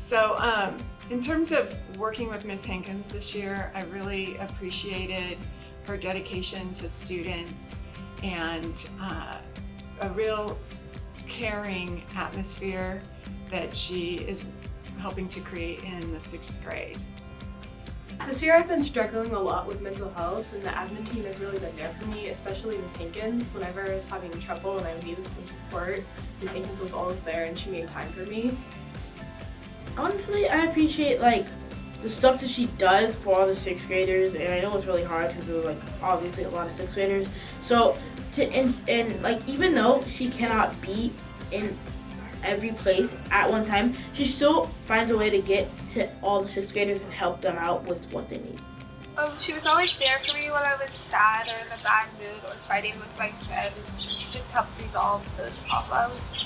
So in terms of working with Ms. Hankins this year, I really appreciated her dedication to students and a real caring atmosphere that she is helping to create in the 6th grade. This year I've been struggling a lot with mental health, and the admin team has really been there for me, especially Ms. Hankins. Whenever I was having trouble and I needed some support, Ms. Hankins was always there and she made time for me. Honestly, I appreciate the stuff that she does for all the 6th graders, and I know it's really hard because there's obviously a lot of 6th graders. So even though she cannot be in every place at one time, she still finds a way to get to all the 6th graders and help them out with what they need. She was always there for me when I was sad or in a bad mood or fighting with my friends. She just helped resolve those problems.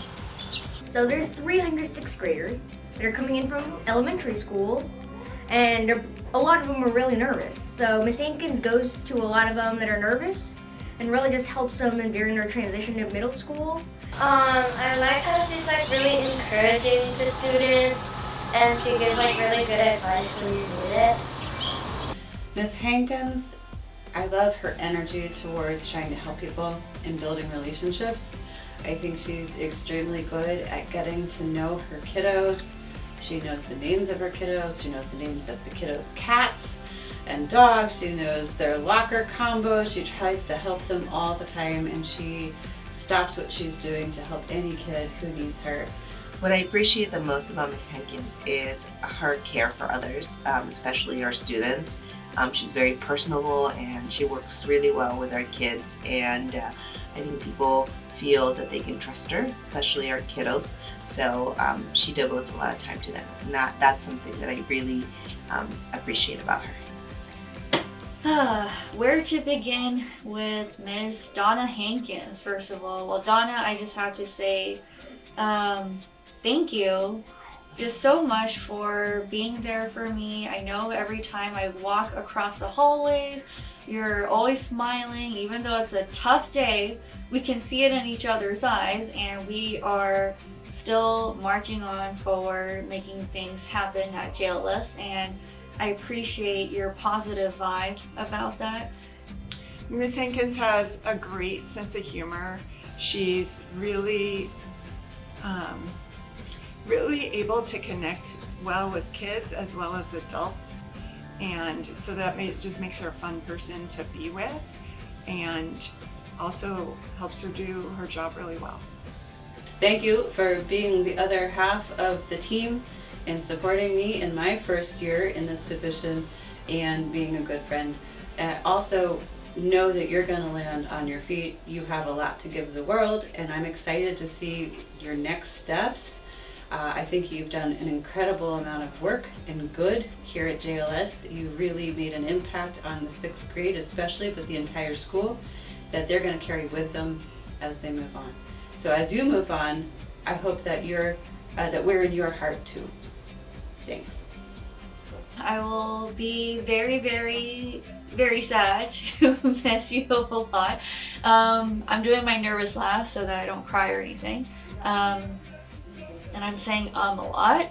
So there's 300 6th graders that are coming in from elementary school, and a lot of them are really nervous. So Miss Hankins goes to a lot of them that are nervous and really just helps them during their transition to middle school. I like how she's really encouraging to students, and she gives really good advice when you need it. Miss Hankins, I love her energy towards trying to help people and building relationships. I think she's extremely good at getting to know her kiddos. She knows the names of her kiddos, she knows the names of the kiddos' cats and dogs, she knows their locker combos, she tries to help them all the time, and she stops what she's doing to help any kid who needs her. What I appreciate the most about Ms. Hankins is her care for others, especially our students. She's very personable and she works really well with our kids, and I think people feel that they can trust her, especially our kiddos. So she devotes a lot of time to them, and that's something that I really appreciate about her. Where to begin with Ms. Donna Hankins, first of all? Well, Donna, I just have to say thank you just so much for being there for me. I know every time I walk across the hallways, you're always smiling, even though it's a tough day. We can see it in each other's eyes, and we are still marching on forward, making things happen at JLS, and I appreciate your positive vibe about that. Ms. Hankins has a great sense of humor. She's really able to connect well with kids as well as adults, and so that just makes her a fun person to be with, and also helps her do her job really well. Thank you for being the other half of the team and supporting me in my first year in this position and being a good friend. Also, know that you're going to land on your feet. You have a lot to give the world, and I'm excited to see your next steps. I think you've done an incredible amount of work and good here at JLS. You really made an impact on the 6th grade, especially, but the entire school, that they're going to carry with them as they move on. So as you move on, I hope that that we're in your heart too. Thanks. I will be very, very, very sad to miss you a lot. I'm doing my nervous laugh so that I don't cry or anything. And I'm saying a lot,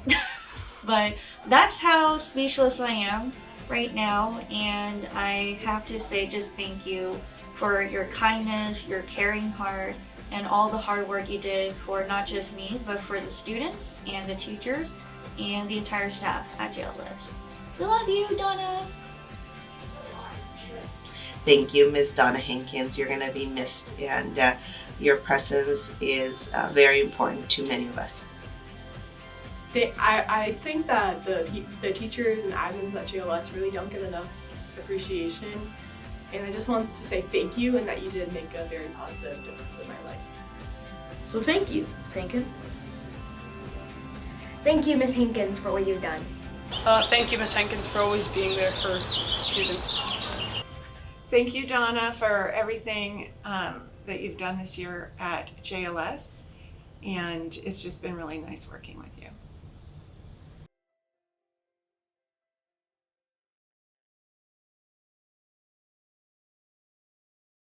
but that's how speechless I am right now, and I have to say just thank you for your kindness, your caring heart, and all the hard work you did for not just me, but for the students and the teachers and the entire staff at JLS. We love you, Donna. Thank you, Ms. Donna Hankins. You're going to be missed, and your presence is very important to many of us. I think that the teachers and admins at JLS really don't get enough appreciation, and I just want to say thank you, and that you did make a very positive difference in my life. So thank you, Ms. Hankins. Thank you, Miss Hankins, for what you've done. Thank you, Ms. Hankins, for always being there for students. Thank you, Donna, for everything that you've done this year at JLS, and it's just been really nice working with you.